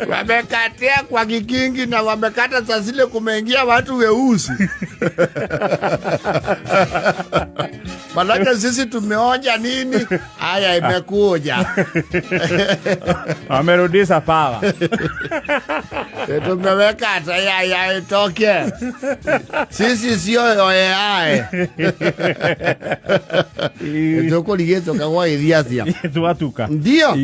Wamekatia kwa kikingi na wamekata saa zile kumeingia watu weusi. Malaka sisi tumeonja nini? Haya imekuja. Wamerudisha pawa. Tumeweka hata ya itoke. Sisi sio oye. Toko ligeto kawa iliasia. Tuatuka. Ndio.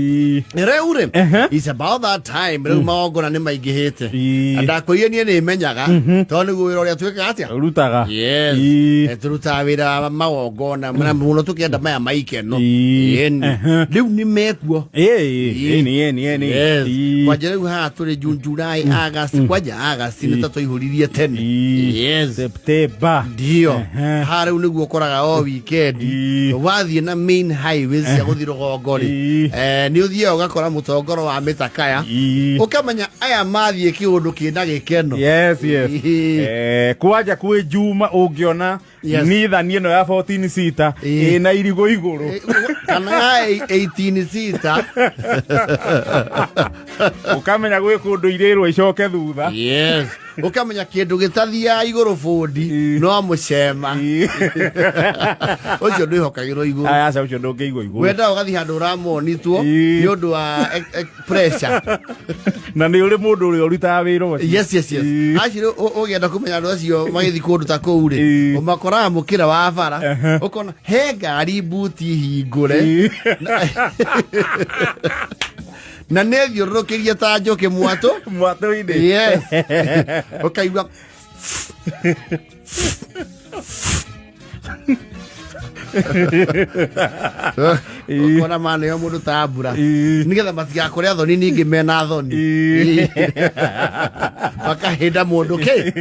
Reure. It's about that time. Reu maogona ni maigihite. Andako iyo ni imenyaga. Toni guiroria tweka atia. Rutaga. Yes. Turutawira maogona. Mwana muno tukienda maya maikeno. Yeni. Riu ni mekuo. Yeni. Kwa jere ha turi June, July, August. Kwaja August ni tato ihuririe tene. Yes. September. Ndio. Hare uniguo koraga o weekend. Wathie na main highways ya guthiro gogori. Ni uthie ugakora mutongoro wa mitakaya. Ukamenya aya mathie kiundu kina gikeno. Yes. Kwaja kwi Juma ungiona nitha nieno ya 14 sita ina irigo iguru. Kana 18 sita. Ukamenya gwi kundu irirwo icoke thutha. Yes. Ukamenya kindu gitathia iguru fundi no mucema. Ucio ndihokagirwo iguru. Aya ucio ndungigwo iguru. Wenda ugathi handu ramonitwo ni undu wa pressure. Na ni uri mundu uri urutaga wira ucio. Yes. Actually ugienda kumenya andu acio magithi kundu ta kou ri umakora mukira wa bara ukona he ngari buti hingure. Na nevyo rokeria ta njoke mwato inde. Yes. Ukaigua ukona mane yo mundu tabura nigetha matigakore thoni ningi mena thoni bakahenda mundu ke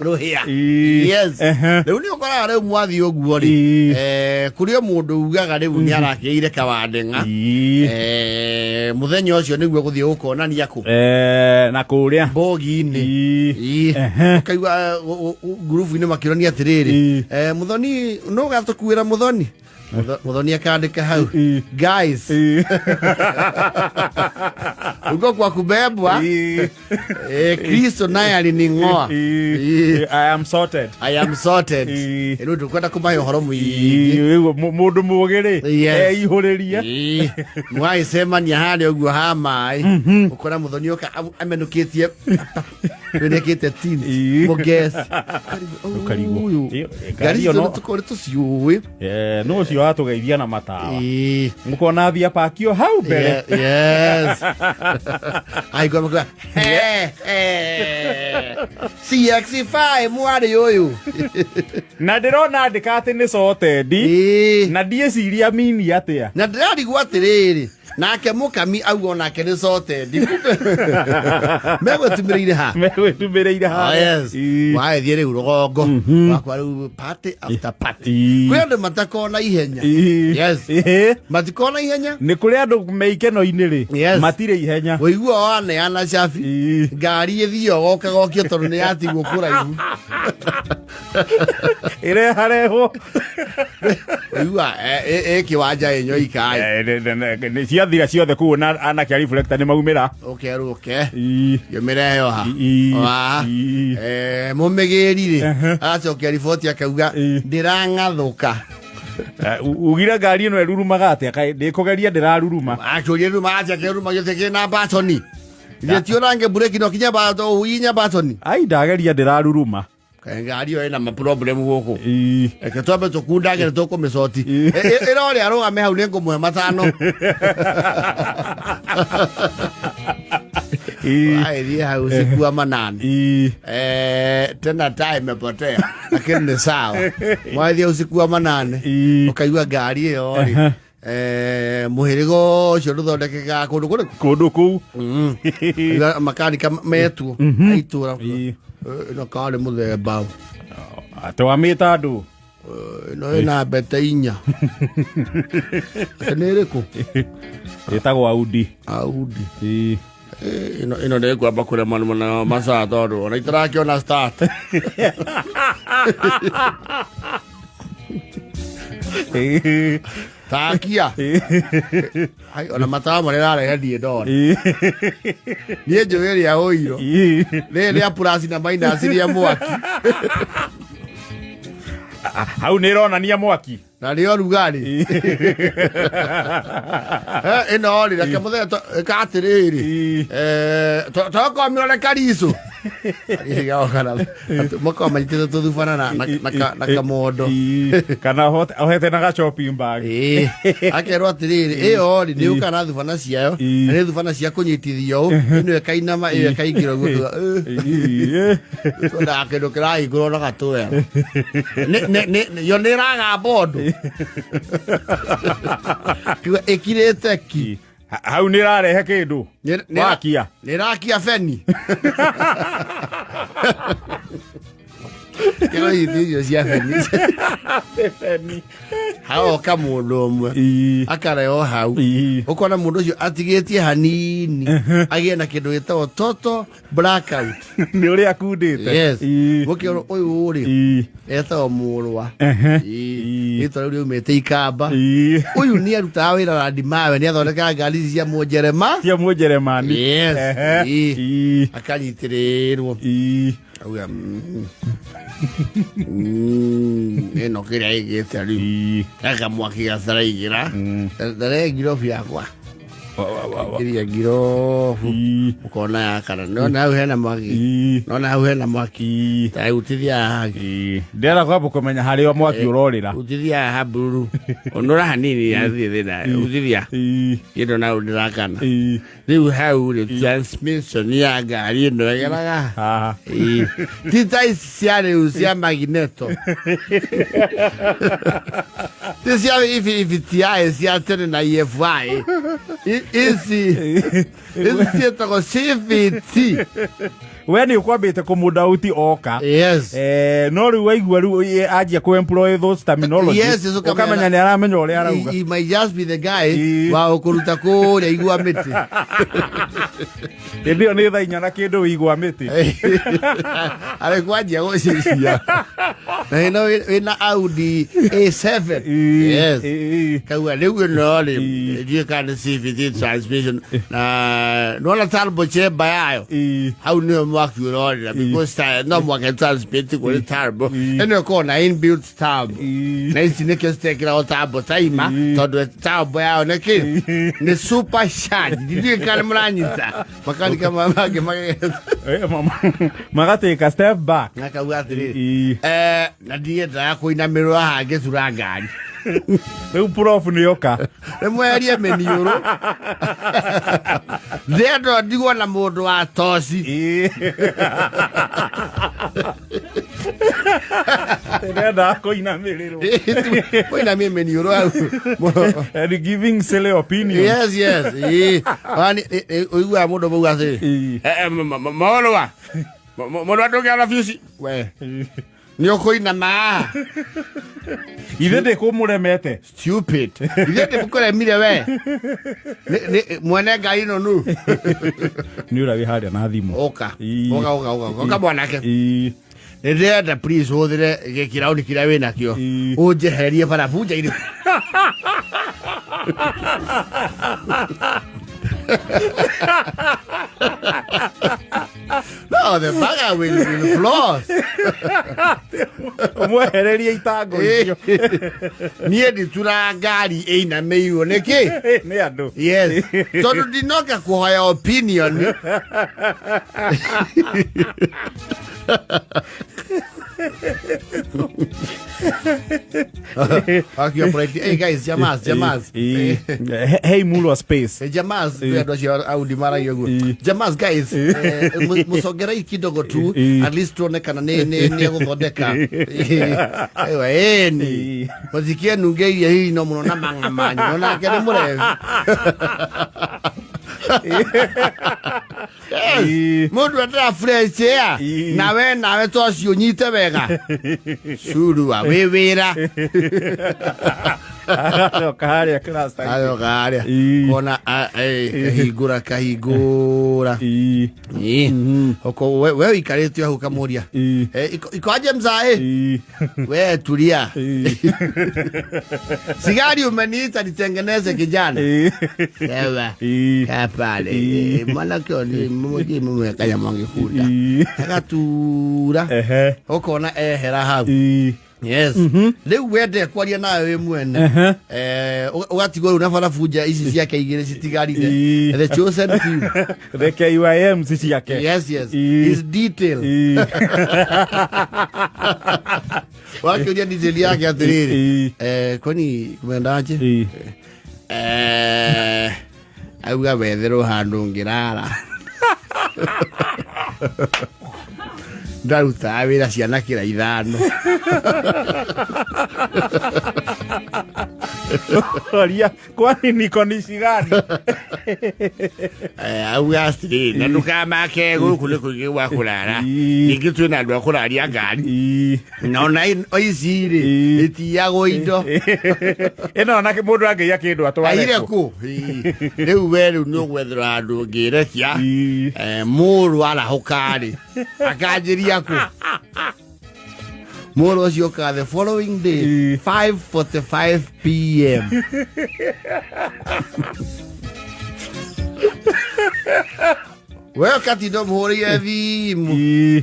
ruhia. Yes. Riu ni ukora riu mwathi uguo ri kurio mundu ugaga riu ni arakiire kawandenga muthenya ucio niguo guthie ukonania ku na kuria bogi-ini ukaigua grupu ni makironi atiriri muthoni no gatukuira muthoni akandika hau guys uko kwa kubebwa Kristo naye aliningoa. I am sorted. Ero tukwenda kubayo horo mwingi mundu mugiri ihuriria mwai sema ni hali ogwo hamai ukora muthoni oka amenukitie wenekete tini muges ukarigo gari no tukore tusiuwe no cio atugeithia na matawa mukona thia pakio hau mbere. Yes. Ai kwa CX5 mwari uyu na ndirona ndika ati ni sorted na ndie ciria mini atia na ndirarigwa atiriri nake mukami augo nake ni sorted megwetumireire ha. Yes. Wae thiere urogongo wakwa riu party after party kwi andu matakona ihenya. Yes. Matikona ihenya ni kuri andu meikeno iniri matire ihenya wiguo wane ana shafi ngari ithio goka gokio tondu ni yatigwo kuraihu ire hareho wiguo kiwanja enyo ikai ni ciathira ciothe kuona anake reflector ni maumira ukeruke yomire ha mumigiri acokia riboti akauga ndirangathuka. Ugira ngari ino erurumaga atia kai ndikugeria ndiraruruma actually ruruma atia keruruma giteke na batoni ndio range break no kinya bato uinya batoni ai ndageria ndiraruruma ngari yo ina ma problem guku eke twabe tukundage tuko misoti ira ri arugame hau nengo mwe matano ai ria hau sikua manani tena time potea lakini ni sawa mwathi usiku wa manane ukaigua ngari iyo ri muhirigo ucio ruthondekeka kundu kuu makanika metu aitura ino kale muthemba atwamita andu no ina bete inya niriku itagwo Audi ino ndio kwamba kule mwana masaa tondu ona itarakiona start takia ai ona matawa marera rehe die ndona nie njogeri ya oiro ne apurasi na minus ria mwaki hau nironania mwaki na nio rugari ino ri reke muthenya katiriri toko mirone kariso moko manyitite tuthubana na kamondo kana ohete na shopping bag akerwo atiriri iyo ri ni ukana thubana ciayo ni thubana cia kunyitithio ino ekainama iyo ekaingiro guo na kendo kirai ngoro na gatwe yo ni raga bondo kiwa ekirete ki hau nirarehe kindu wakia nirakia feni kero idio cia feni hao kamundu umwe akareo hau ukona mundu ucio atigitie hanini agie na kindu gitagwo toto blackout ni uri akundite yes gukiro uyu uri etagwo murwa ito uri umete ikamba uyu ni aruta wira randi mawe ni athondeka ngari cia mujeremani yes akanyitirirwo auya eno kira igete ari akamwaki gasaraigira ndare girofu yakwa iria girofu ukona yakana nona hau hena mwaki tai utithia hagi ndera kwabo kumenya hari o mwaki urorira utithia haburu onora hanini yathie thina utithia indo na ndirakana riu hau ri transmission ya ngari ino yageraga titai ciare ucia magneto tisia ifitiae cia tene na EFI isi etako CVT we ni ukwambite kumudauti oka yes no riu waigua riu ajia ku employ those terminology yes ukamenya ni aramenya uri arauga he might just be the guy wa ukuruta kuria igua miti ndio ni thainya na kindu igua miti ale kwajia gocisia na ina Audi A7 yes kaua riu no ri kana CVT transmission na no la turbo chamber yayo how ni mwaki urorira because no mwaki transmit ko turbo eno ko na inbuilt turbo na isi ne kestekira o turbo taima todo turbo yayo ne super charge ndi kana mranyita makani kama mage magate ka step back nakaua atiri na dieta ko ina mero hange turangani riu prof ni yoka mwerie meniuru ndedo ndigwo na mundu wa toci ndeda kuinamirirwo kuinamia meniuru and giving silly opinions yes ani uigua mundu bau ati maolwa mundu atonga na fiusi we ni okuinama ithe ndi kumuremete stupid ithe ndi mukuremire we mwene ngai no nu ni ura wi haria na thimu oka mwanake ndenda please uthire gikirauni kira wina kio unjehererie bara bunja iri no the baga will floss mwehererie itango icio nie nditura ngari eina meiwo niki ni andu yes tondu ndinoka kuhoya opinion hey guys, Jamas. Hey Mulo space. Jamas, Audi mara yogo. Jamas guys, musogerei kidogo tu, at least tuonekana ne guthodeka. Ewa eni. Wazikia nungei ya hii no muno na mangamanyi. Nona kene murevi. Mundu atara fresh air nawe tocio nyite wega suru wa wewera Kaharia klasta. Ayo kaharia. Kona kahigura. Oko wewe ikarete aho kamoria. Iko aje mzae? Wewe tulia. Sigari umeniita nitengeneze kijana. Sawa. Kapale. Malaki ni mmoja mume kaya mwangi kuda. Akatura. Oko na hera habu. Yes. Leo wede kwaria nawe mwene. Ugatigwa unafara fuja isi yake igire sitigarire. The chosen few. The KYM sisi yake. Yes. Is detail. Wakiulia detail yake atiriri. Kwani kumendaje? Auga wethero handu ngirara. Ndaruta wira ciana kira ithano. Oria kwani niko nishigani? Auga stri na ndukamake guku nikugiwa kurara. Ningitwe na ndu akuraria ngari. Nona oizire itiago indo. Eno na mundu angeia kindu atware. Aire ku. Riu weru no gwethera andu ngirekia. Muru ala hokari. Akajiria ku. Muru was yoka the following day 5:45 p.m. Wewe kati ndo muhoria thimu.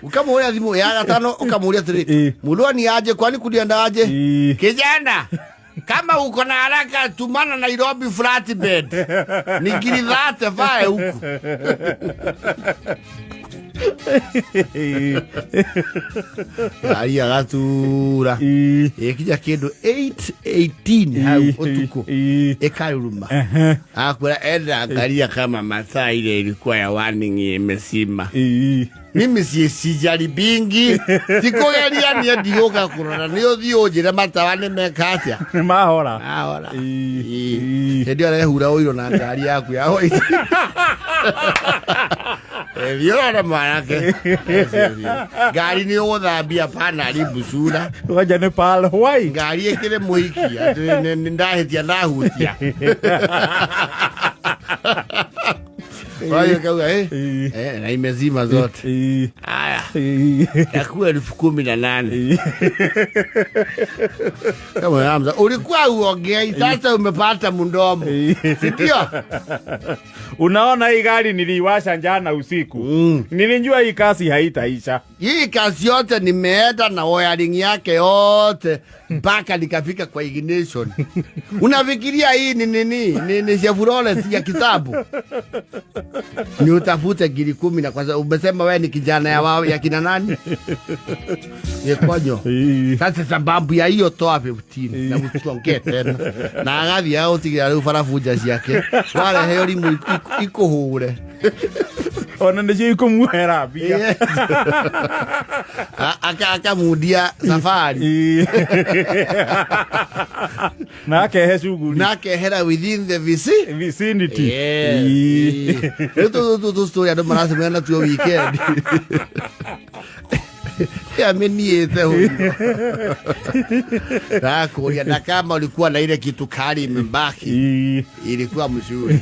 Ukamuhoria thimu ya gatano ukamuhoria tiri. Mulwani aje kwani kulienda aje? Kijana kama uko na haraka tumana Nairobi flatbed. Ningilidhate vae huku. Aya gatura. Ekija kindu 8:18 hau utuko. Ekaruruma. Akura enda angalia kama masaa ile ilikuwa ya warning imesima. Mimi sijali bingi. Tikogeria ni ndioka kurana nio thioje matawane mekatia. Mahora. Ahora. Ndio ale hura oiro na ngari yaku ya hoi. Viora manake. Gari ni othambia pana libusura. Waja ne pal Hawaii. Gari ekire muikia. Ndahetia ndahutia. Kwa hiyo kauga na imezima zote. Haya. Yakuwa 18,000. Kama Hamza ulikuwa uongei sasa umepata mdomo. Ndio. Unaona hii gari niliwasha jana usiku. Nilijua hii kasi haitaisha. Hii kasi yote nimeenda na wiring yake yote mpaka nikafika kwa ignition. Unafikiria hii ni nini? Ni Chevrolet ya kitabu. Ni utafute giri 10 na kwanza umesema wewe ni kijana ya wao ya kina nani? Yekonyo. Sasa sababu ya hiyo toa 15 na mtuongee tena. Na agathi yao tigira leo farafuja yake. Wale heyo limu iko hure. Ona ndio iko muhera pia. Aka mudia safari. Na ke shughuli. Na ke hera within the vicinity. Tu story ado manasema na tu weekend. Ya meniete huyo. Kuria na kama ulikuwa na ile kitu kali imebaki. Ilikuwa mzuri.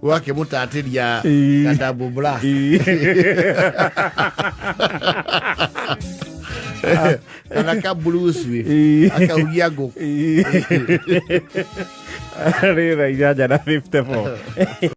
Wake mutatiria kadabu bla. Anaka blueswi. Akaugia goku. Rira ijaja na 54.